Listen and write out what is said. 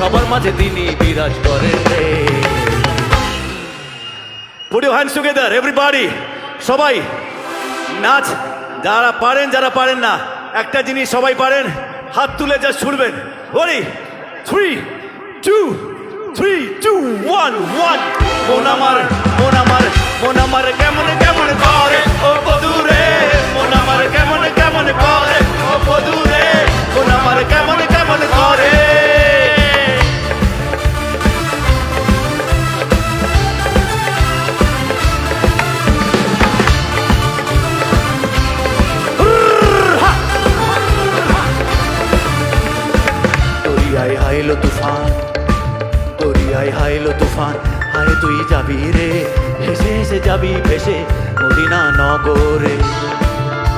সবার মাঝে তিনি বিরাজ করেন রে। Put your hands together, everybody. সবাই নাচ, যারা পারেন যারা পারেন না, একটা জিনিস সবাই পারেন, হাত তুলে যা ছুড়বেন। Ready? 3, 2, 3, 2, 1, 1. মন আমার, মন আমার, মন আমার কেমন কেমন করে ও বধুরে, মন আমার কেমন কেমন করে ও বধুরে, মন আমার কেমন কেমন করে। দরিয়ায় হাইলো তুফান, দরিয়ায় হাইলো তুফান, হায় তুই যাবি রে, ভেসে ভেসে যাবি ভেসে মদিনা নগরে।